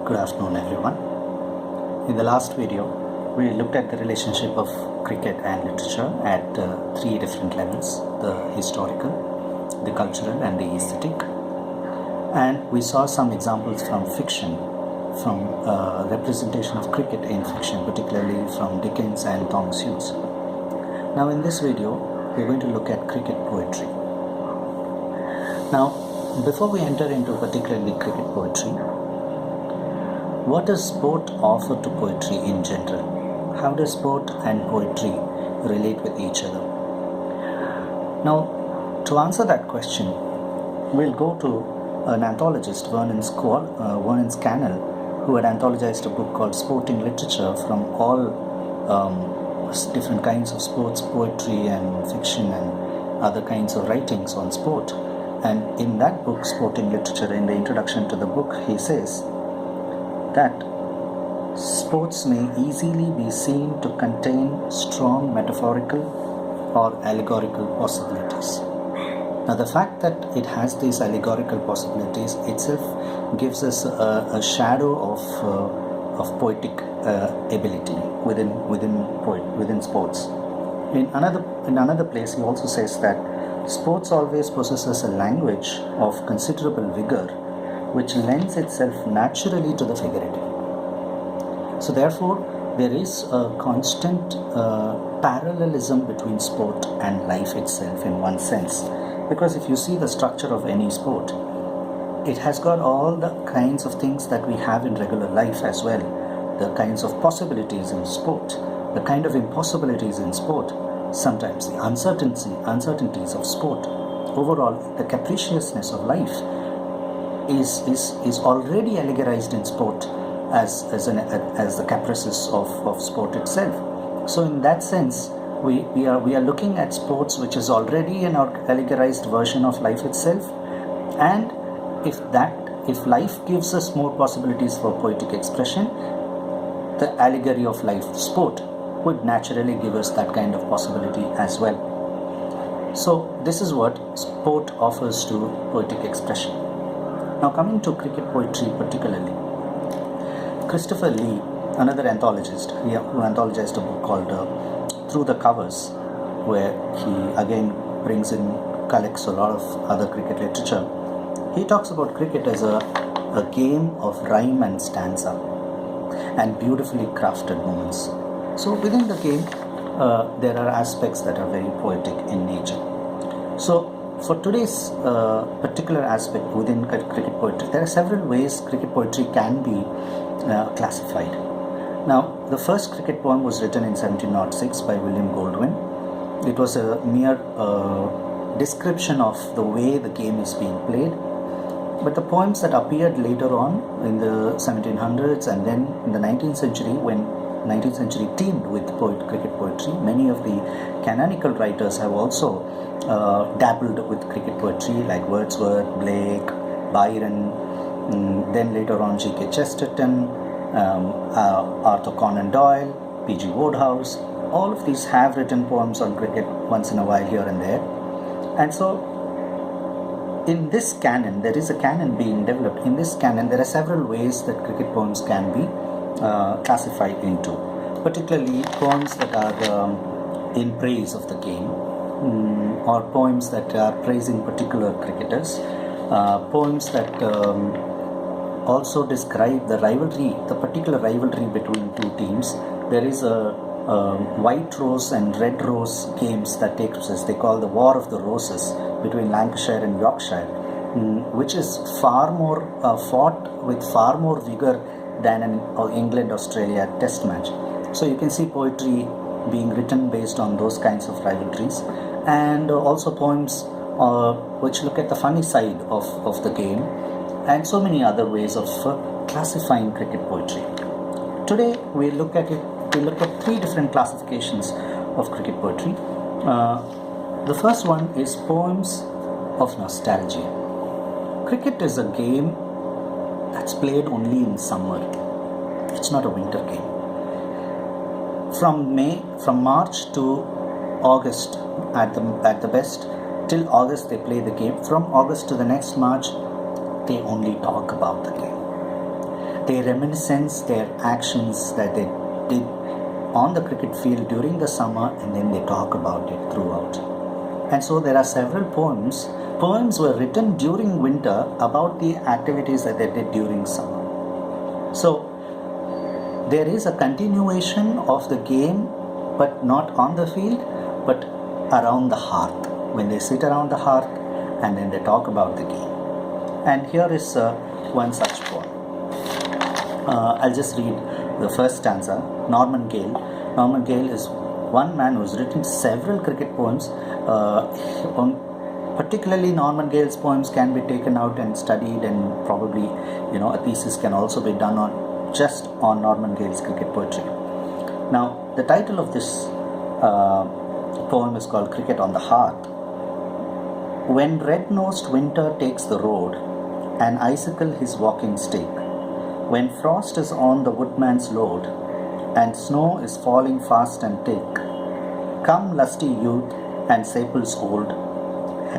Good afternoon, everyone. In the last video, we looked at the relationship of cricket and literature at three different levels: the historical, the cultural, and the aesthetic. And we saw some examples from fiction, from representation of cricket in fiction, particularly from Dickens and Thomas Hughes. Now, in this video, we're going to look at cricket poetry. Now, before we enter into particularly cricket poetry, what does sport offer to poetry in general? How does sport and poetry relate with each other? Now, to answer that question, we'll go to an anthologist, Vernon Scannell, who had anthologized a book called Sporting Literature from all different kinds of sports, poetry and fiction and other kinds of writings on sport. And in that book, Sporting Literature, in the introduction to the book, he says that sports may easily be seen to contain strong metaphorical or allegorical possibilities. Now, the fact that it has these allegorical possibilities itself gives us a shadow of poetic ability within sports. In another place, he also says that sports always possesses a language of considerable vigor, which lends itself naturally to the figurative. So therefore, there is a constant parallelism between sport and life itself in one sense. Because if you see the structure of any sport, it has got all the kinds of things that we have in regular life as well. The kinds of possibilities in sport, the kind of impossibilities in sport, sometimes the uncertainties of sport. Overall, the capriciousness of life is already allegorized in sport as the caprices of sport itself. So in that sense, we are looking at sports which is already an allegorized version of life itself, and if life gives us more possibilities for poetic expression, the allegory of life, sport, would naturally give us that kind of possibility as well. So this is what sport offers to poetic expression. Now, coming to cricket poetry particularly, Christopher Lee, another anthologist, who anthologized a book called Through the Covers, where he again collects a lot of other cricket literature. He talks about cricket as a game of rhyme and stanza and beautifully crafted moments. So within the game, there are aspects that are very poetic in nature. So for today's particular aspect within cricket poetry, there are several ways cricket poetry can be classified. Now, the first cricket poem was written in 1706 by William Goldwyn. It was a mere description of the way the game is being played. But the poems that appeared later on in the 1700s and then in the 19th century, when 19th century teamed with cricket poetry, many of the canonical writers have also dabbled with cricket poetry, like Wordsworth, Blake, Byron, then later on G.K. Chesterton, Arthur Conan Doyle, P.G. Wodehouse. All of these have written poems on cricket once in a while here and there. And so in this canon, there is a canon being developed. In this canon, there are several ways that cricket poems can be classified into, particularly poems that are in praise of the game, or poems that are praising particular cricketers, poems that also describe the rivalry, the particular rivalry between two teams. There is a white rose and red rose games that take place. They call the War of the Roses between Lancashire and Yorkshire, which is far more fought with far more vigor than an England-Australia test match. So you can see poetry being written based on those kinds of rivalries, and also poems which look at the funny side of the game, and so many other ways of classifying cricket poetry. Today we look at three different classifications of cricket poetry. The first one is poems of nostalgia. Cricket is a game that's played only in summer. It's not a winter game. From March to August at the best, till August they play the game. From August to the next March, they only talk about the game. they reminiscence their actions that they did on the cricket field during the summer, and then they talk about it throughout. And so there are several poems. Poems were written during winter about the activities that they did during summer. So there is a continuation of the game, but not on the field, but around the hearth. When they sit around the hearth and then they talk about the game. And here is one such poem. I'll just read the first stanza. Norman Gale. Norman Gale is one man who's written several cricket poems. Particularly Norman Gale's poems can be taken out and studied, and probably a thesis can also be done on Norman Gale's cricket poetry. Now the title of this poem is called Cricket on the Hearth. When red-nosed winter takes the road, an icicle his walking stick, when frost is on the woodman's load, and snow is falling fast and thick, come lusty youth and saples old,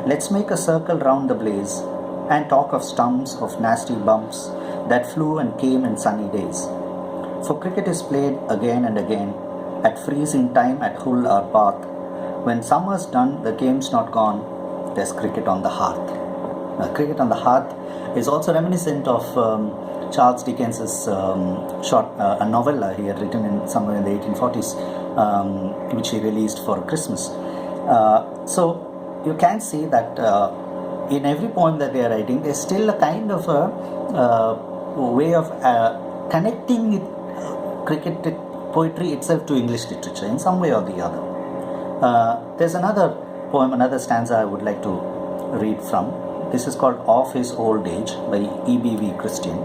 let's make a circle round the blaze, and talk of stumps of nasty bumps that flew and came in sunny days. For cricket is played again and again, at freezing time at Hull or Bath. When summer's done, the game's not gone, there's cricket on the hearth. Now, cricket on the hearth is also reminiscent of Charles Dickens's short a novella he had written somewhere in the 1840s, which he released for Christmas. So you can see that in every poem that they are writing, there's still a kind of a way of connecting cricket poetry itself to English literature in some way or the other. There's another poem, another stanza I would like to read from. This is called Of His Old Age by E.B.V. Christian.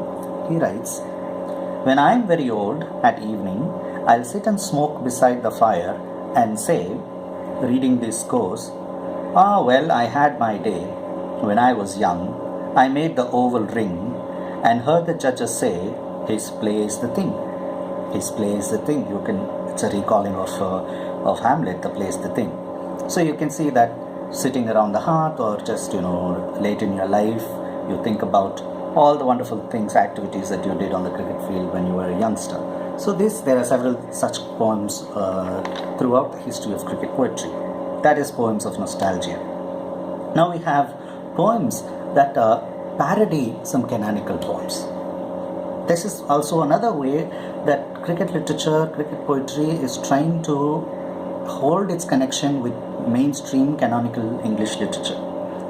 He writes, when I am very old, at evening, I'll sit and smoke beside the fire and say, reading this course, ah, well, I had my day. When I was young, I made the oval ring and heard the judges say, his play is the thing. His play is the thing. It's a recalling of Hamlet, the play is the thing. So you can see that sitting around the hearth, or just late in your life, you think about all the wonderful things, activities that you did on the cricket field when you were a youngster. So there are several such poems throughout the history of cricket poetry. That is poems of nostalgia. Now we have poems that parody some canonical poems. This is also another way that cricket literature, cricket poetry is trying to hold its connection with mainstream canonical English literature.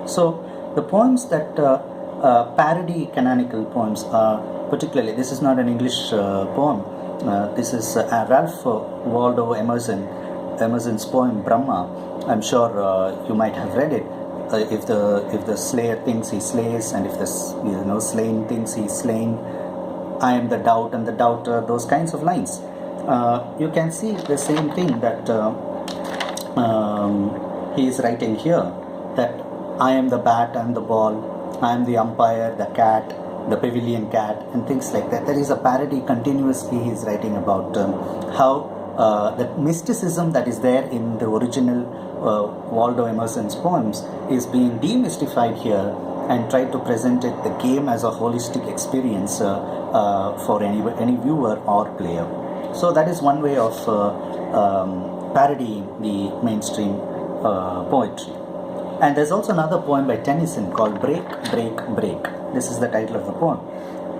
So the poems that parody canonical poems are particularly, this is not an English poem, this is Ralph Waldo Emerson's poem Brahma. I'm sure you might have read it. If the slayer thinks he slays, and if the slain thinks he's slain, I am the doubt and the doubter, those kinds of lines. You can see the same thing that he is writing here, that I am the bat and the ball, I am the umpire, the cat, the pavilion cat, and things like that. There is a parody continuously. He is writing about how the mysticism that is there in the original Waldo Emerson's poems is being demystified here and try to present the game as a holistic experience for any viewer or player. So that is one way of parodying the mainstream poetry. And there's also another poem by Tennyson called Break, Break, Break. This is the title of the poem.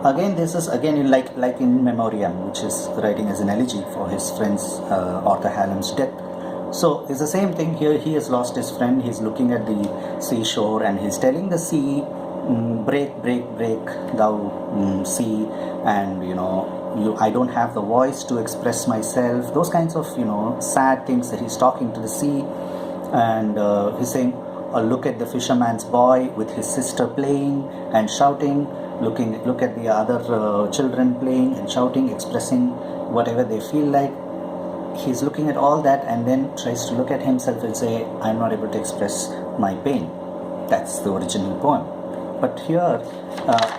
Again, this is like in memoriam, which is writing as an elegy for his friend's Arthur Hallam's death. So it's the same thing here. He has lost his friend. He's looking at the seashore and he's telling the sea, break, break, break, thou sea, and I don't have the voice to express myself. Those kinds of sad things that he's talking to the sea, and he's saying, look at the fisherman's boy with his sister playing and shouting. Look at the other children playing and shouting, expressing whatever they feel like. He's looking at all that and then tries to look at himself and say, I'm not able to express my pain. That's the original poem. But here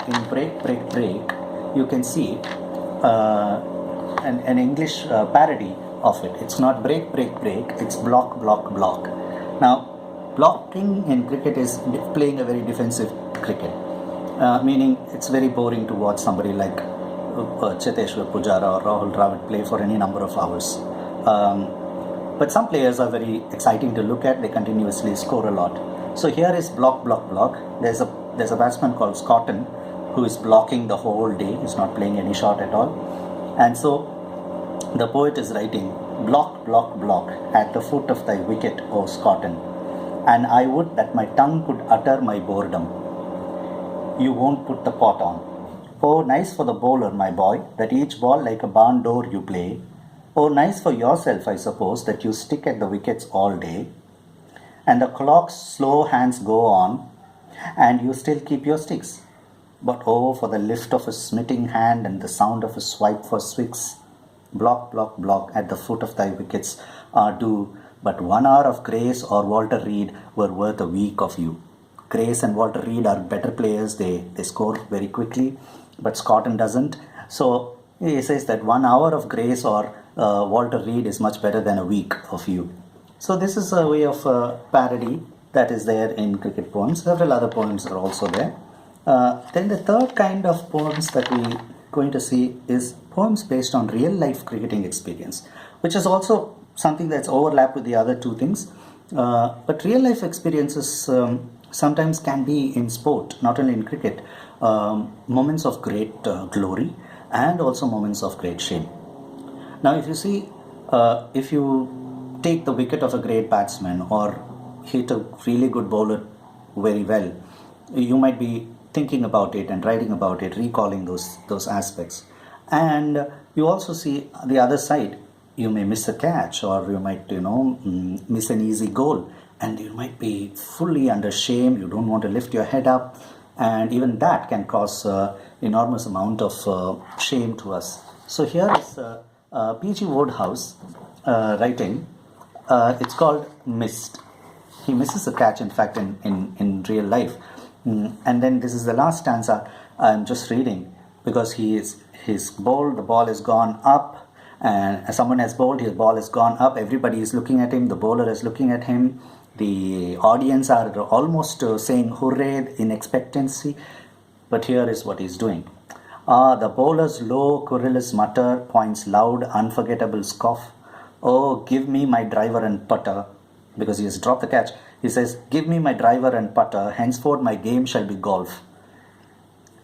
in Break, Break, Break, you can see an English parody of it. It's not break, break, break, it's block, block, block. Now, blocking in cricket is playing a very defensive cricket. Meaning it's very boring to watch somebody like Cheteshwar Pujara or Rahul Dravid play for any number of hours. But some players are very exciting to look at. They continuously score a lot. So here is block, block, block. There's a batsman called Scotton who is blocking the whole day. He's not playing any shot at all. And so the poet is writing, block, block, block at the foot of thy wicket, O Scotton. And I would that my tongue could utter my boredom. You won't put the pot on. Oh, nice for the bowler, my boy, that each ball like a barn door you play. Oh, nice for yourself, I suppose, that you stick at the wickets all day. And the clock's slow hands go on, and you still keep your sticks. But oh, for the lift of a smitting hand and the sound of a swipe for swix. Block, block, block at the foot of thy wickets are due, but 1 hour of Grace or Walter Reed were worth a week of you. Grace and Walter Reed are better players. They score very quickly, but Scotton doesn't. So he says that 1 hour of Grace or Walter Reed is much better than a week of you. So this is a way of parody that is there in cricket poems. Several other poems are also there. Then the third kind of poems that we're going to see is poems based on real life cricketing experience, which is also something that's overlapped with the other two things. But real life experiences sometimes can be in sport, not only in cricket, moments of great glory and also moments of great shame. Now, if you see, if you take the wicket of a great batsman or hit a really good bowler very well, you might be thinking about it and writing about it, recalling those aspects. And you also see the other side. You may miss a catch, or you might, miss an easy goal, and you might be fully under shame. You don't want to lift your head up, and even that can cause enormous amount of shame to us. So here is P.G. Wodehouse writing. It's called Missed. He misses a catch, in fact, in real life. And then this is the last stanza I'm just reading, because he's bowled, the ball has gone up, and someone has bowled, his ball has gone up, everybody is looking at him, the bowler is looking at him, the audience are almost saying hooray in expectancy, but here is what he's doing. The bowler's low querulous mutter points loud unforgettable scoff. Oh, give me my driver and putter, because he has dropped the catch. He says, give me my driver and putter, henceforth my game shall be golf.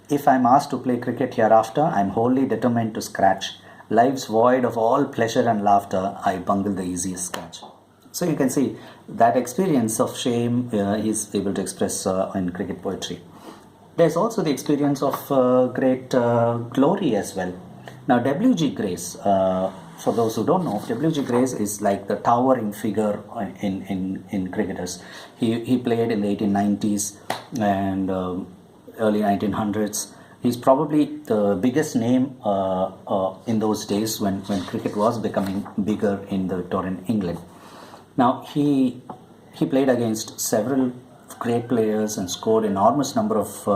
If I'm asked to play cricket hereafter, I'm wholly determined to scratch. Life's void of all pleasure and laughter, I bungle the easiest catch. So you can see that experience of shame is able to express in cricket poetry. There's also the experience of great glory as well. Now, W.G. Grace, for those who don't know, W.G. Grace is like the towering figure in cricketers. He played in the 1890s and early 1900s. He's probably the biggest name in those days when cricket was becoming bigger in the Victorian England. Now, he played against several great players and scored enormous number of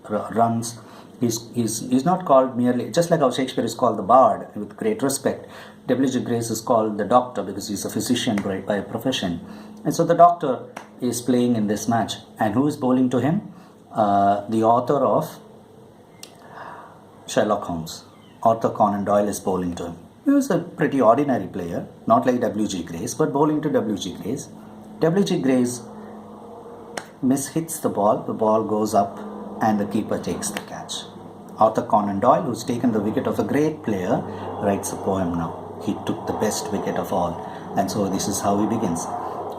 runs. He's not called merely, just like how Shakespeare is called the bard with great respect, W.G. Grace is called the doctor because he's a physician by profession. And so the doctor is playing in this match. And who is bowling to him? The author of Sherlock Holmes. Arthur Conan Doyle is bowling to him. He was a pretty ordinary player, not like W.G. Grace, but bowling to W.G. Grace. W.G. Grace mishits the ball goes up, and the keeper takes the catch. Arthur Conan Doyle, who's taken the wicket of a great player, writes a poem now. He took the best wicket of all. And so this is how he begins.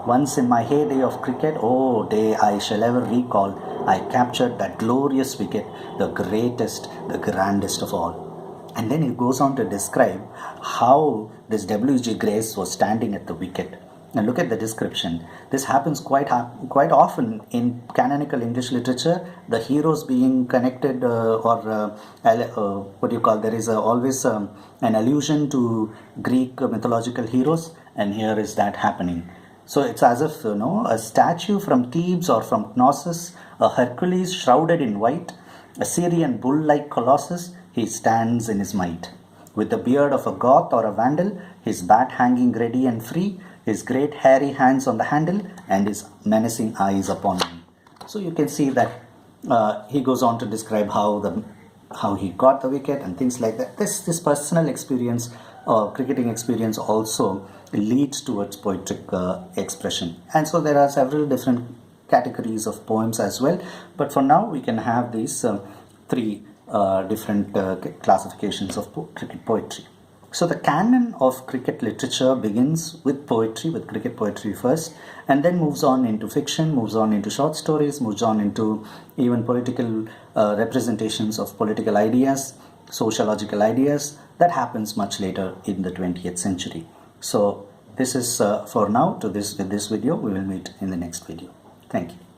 Once in my heyday of cricket, oh day I shall ever recall, I captured that glorious wicket, the greatest, the grandest of all. And then he goes on to describe how this W.G. Grace was standing at the wicket. And look at the description. This happens quite often in canonical English literature. The heroes being connected there is always an allusion to Greek mythological heroes, and here is that happening. So it's as if, a statue from Thebes or from Knossos, a Hercules shrouded in white, a Syrian bull-like colossus, he stands in his might. With the beard of a Goth or a Vandal, his bat hanging ready and free, his great hairy hands on the handle, and his menacing eyes upon me. So you can see that he goes on to describe how the how he got the wicket and things like that. This personal experience or cricketing experience also leads towards poetic expression. And so there are several different categories of poems as well, but for now we can have these three different classifications of cricket poetry. So the canon of cricket literature begins with poetry, with cricket poetry first, and then moves on into fiction, moves on into short stories, moves on into even political representations of political ideas, sociological ideas. That happens much later in the 20th century. So this is for now with this video. We will meet in the next video. Thank you.